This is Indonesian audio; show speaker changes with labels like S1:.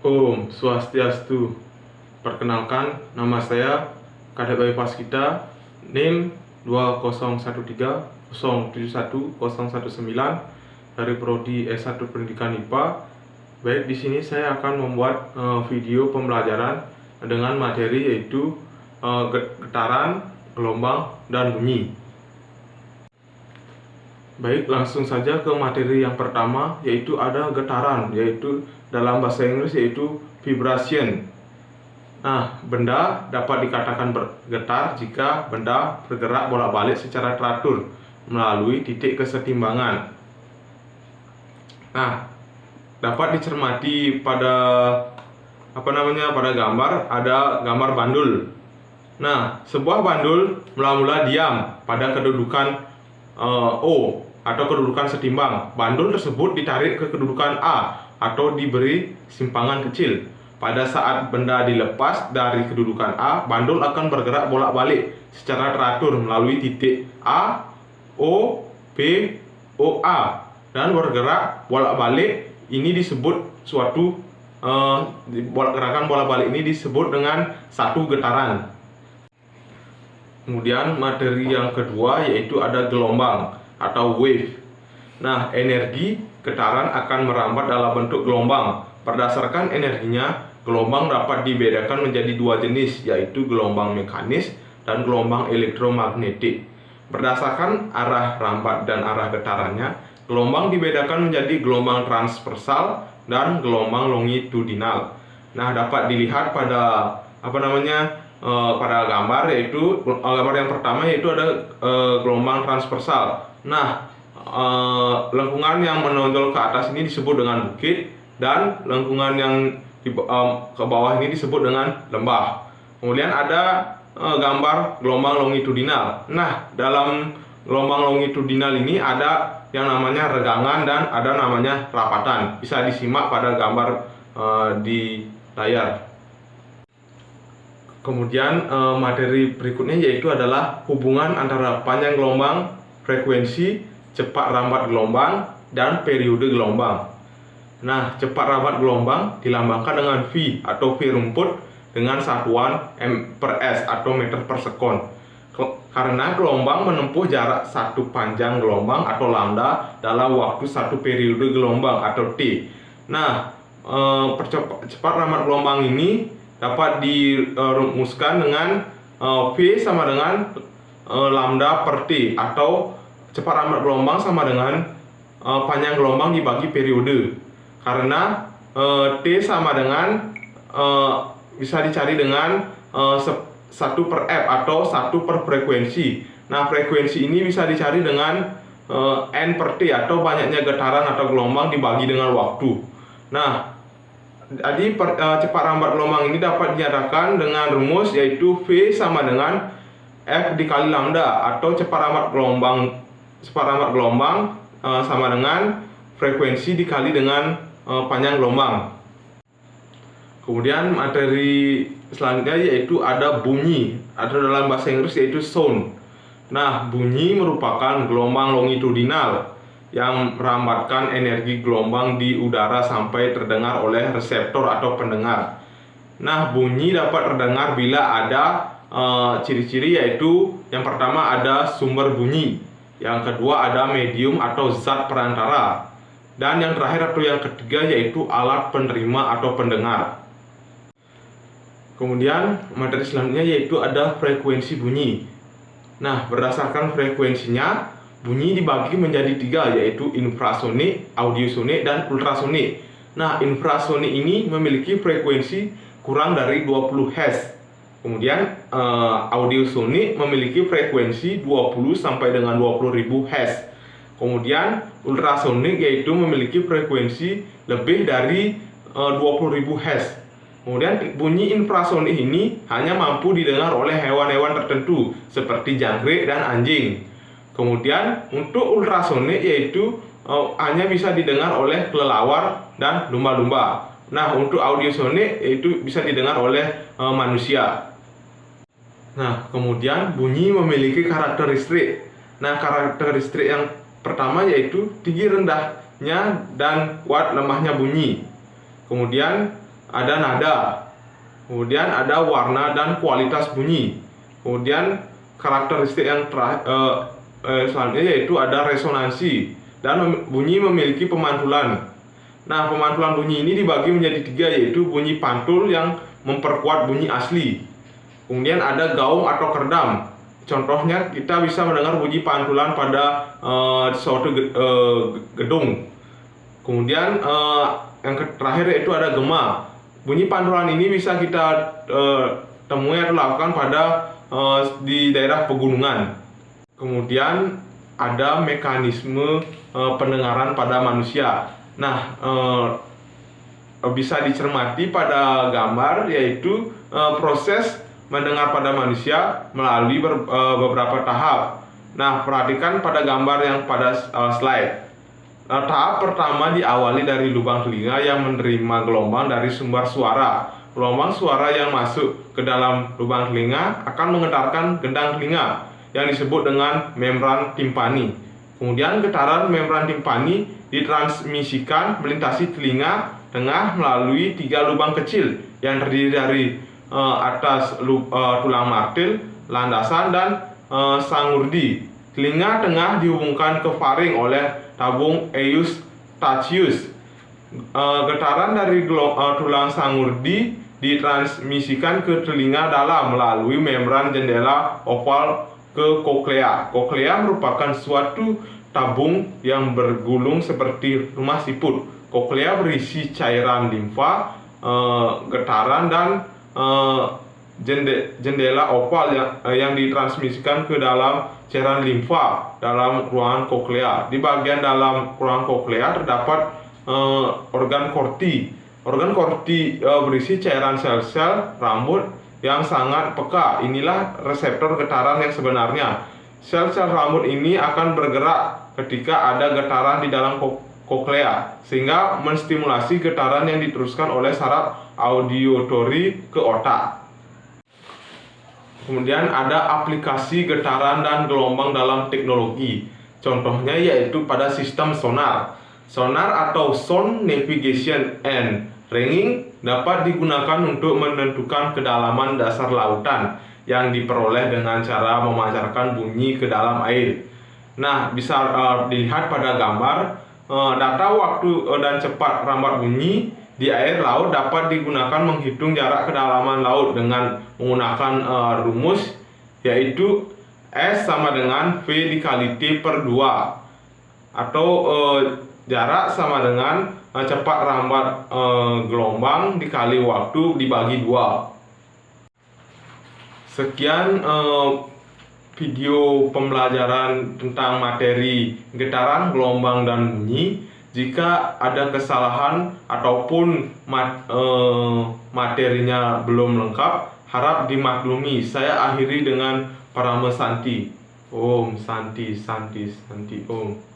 S1: Om Swastiastu. Perkenalkan, nama saya Kadep Bayu Paskita, NIM 20130711019 dari Prodi S1 Pendidikan IPA. Baik, di sini saya akan membuat video pembelajaran dengan materi yaitu getaran, gelombang, dan bunyi. Baik, langsung saja ke materi yang pertama, yaitu ada getaran, yaitu dalam bahasa Inggris yaitu vibration. Nah, benda dapat dikatakan bergetar jika benda bergerak bolak-balik secara teratur melalui titik kesetimbangan. Nah, dapat dicermati pada pada gambar, ada gambar bandul. Nah, sebuah bandul mula-mula diam pada kedudukan O atau kedudukan setimbang. Bandul tersebut ditarik ke kedudukan A atau diberi simpangan kecil. Pada saat benda dilepas dari kedudukan A, bandul akan bergerak bolak-balik secara teratur melalui titik A, O, B, O, A, dan bergerak bolak-balik. Ini disebut gerakan bolak-balik ini disebut dengan satu getaran. Kemudian materi yang kedua yaitu ada gelombang atau wave. Nah, energi getaran akan merambat dalam bentuk gelombang. Berdasarkan energinya, gelombang dapat dibedakan menjadi dua jenis, yaitu gelombang mekanis dan gelombang elektromagnetik. Berdasarkan arah rambat dan arah getarannya, gelombang dibedakan menjadi gelombang transversal dan gelombang longitudinal. Nah, dapat dilihat pada pada gambar, yaitu gambar yang pertama yaitu ada gelombang transversal. Nah, lengkungan yang menonjol ke atas ini disebut dengan bukit, dan lengkungan yang ke bawah ini disebut dengan lembah. Kemudian ada gambar gelombang longitudinal. Nah, dalam gelombang longitudinal ini ada yang namanya regangan dan ada namanya rapatan. Bisa disimak pada gambar di layar. Kemudian materi berikutnya yaitu adalah hubungan antara panjang gelombang, frekuensi, cepat rambat gelombang, dan periode gelombang. Nah, cepat rambat gelombang dilambangkan dengan V atau V rumput dengan satuan m/s atau meter per sekon. Karena gelombang menempuh jarak satu panjang gelombang atau lambda dalam waktu satu periode gelombang atau T. Nah, cepat rambat gelombang ini dapat dirumuskan dengan V sama dengan lambda per T, atau cepat rambat gelombang sama dengan panjang gelombang dibagi periode. Karena T sama dengan bisa dicari dengan 1 per F atau 1 per frekuensi. Nah, frekuensi ini bisa dicari dengan N per T atau banyaknya getaran atau gelombang dibagi dengan waktu. Nah, jadi cepat rambat gelombang ini dapat dinyatakan dengan rumus yaitu V sama dengan F dikali lambda, atau cepat rambat gelombang sama dengan frekuensi dikali dengan panjang gelombang. Kemudian materi selanjutnya yaitu ada bunyi, atau dalam bahasa Inggris yaitu sound. Nah, bunyi merupakan gelombang longitudinal yang merambatkan energi gelombang di udara sampai terdengar oleh reseptor atau pendengar. Nah, bunyi dapat terdengar bila ada ciri-ciri, yaitu yang pertama ada sumber bunyi, yang kedua ada medium atau zat perantara, dan yang terakhir atau yang ketiga yaitu alat penerima atau pendengar. Kemudian materi selanjutnya yaitu ada frekuensi bunyi. Nah, berdasarkan frekuensinya, bunyi dibagi menjadi 3, yaitu infrasonik, audiosonik, dan ultrasonik. Nah, infrasonik ini memiliki frekuensi kurang dari 20 Hz. Kemudian audiosonik memiliki frekuensi 20 sampai dengan 20.000 Hz. Kemudian ultrasonik yaitu memiliki frekuensi lebih dari 20.000 Hz. Kemudian bunyi infrasonik ini hanya mampu didengar oleh hewan-hewan tertentu seperti jangkrik dan anjing. Kemudian untuk ultrasonik yaitu hanya bisa didengar oleh kelelawar dan lumba-lumba. Nah, untuk audiosonik yaitu bisa didengar oleh manusia. Nah, kemudian bunyi memiliki karakteristik. Nah, karakteristik yang pertama yaitu tinggi rendahnya dan kuat lemahnya bunyi. Kemudian ada nada, kemudian ada warna dan kualitas bunyi, kemudian karakteristik yang selanjutnya yaitu ada resonansi, dan bunyi memiliki pemantulan. Nah, pemantulan bunyi ini dibagi menjadi 3, yaitu bunyi pantul yang memperkuat bunyi asli. Kemudian ada gaung atau kerdam. Contohnya kita bisa mendengar bunyi pantulan pada suatu gedung. Kemudian yang terakhir yaitu ada gema. Bunyi pantulan ini bisa kita temui atau lakukan pada di daerah pegunungan. Kemudian ada mekanisme pendengaran pada manusia. Nah, bisa dicermati pada gambar, yaitu proses mendengar pada manusia melalui beberapa tahap. Nah, perhatikan pada gambar yang pada slide. Tahap pertama diawali dari lubang telinga yang menerima gelombang dari sumber suara. Gelombang suara yang masuk ke dalam lubang telinga akan menggetarkan gendang telinga yang disebut dengan membran timpani. Kemudian getaran membran timpani ditransmisikan melintasi telinga tengah melalui 3 lubang kecil yang terdiri dari atas tulang martil, landasan, dan sangurdi. Telinga tengah dihubungkan ke faring oleh tabung eustachius. Getaran dari tulang sangurdi ditransmisikan ke telinga dalam melalui membran jendela oval ke koklea. Koklea merupakan suatu tabung yang bergulung seperti rumah siput. Koklea berisi cairan limfa, getaran, dan jendela oval yang ditransmisikan ke dalam cairan limfa dalam ruangan koklea. Di bagian dalam ruangan koklea terdapat organ korti. Organ korti berisi cairan sel-sel rambut yang sangat peka. Inilah reseptor getaran yang sebenarnya. Sel-sel rambut ini akan bergerak ketika ada getaran di dalam koklea, sehingga menstimulasi getaran yang diteruskan oleh saraf auditory ke otak. Kemudian ada aplikasi getaran dan gelombang dalam teknologi. Contohnya yaitu pada sistem sonar. Sonar atau sound navigation and ringing dapat digunakan untuk menentukan kedalaman dasar lautan yang diperoleh dengan cara memancarkan bunyi ke dalam air. Nah, bisa dilihat pada gambar. Data waktu dan cepat rambat bunyi di air laut dapat digunakan menghitung jarak kedalaman laut dengan menggunakan rumus, yaitu S sama dengan V dikali T per 2, atau jarak sama dengan cepat rambat gelombang dikali waktu dibagi 2. Sekian video pembelajaran tentang materi getaran, gelombang, dan bunyi. Jika ada kesalahan ataupun materinya belum lengkap, harap dimaklumi. Saya akhiri dengan Parama Santi. Om Santi Santi Santi Om.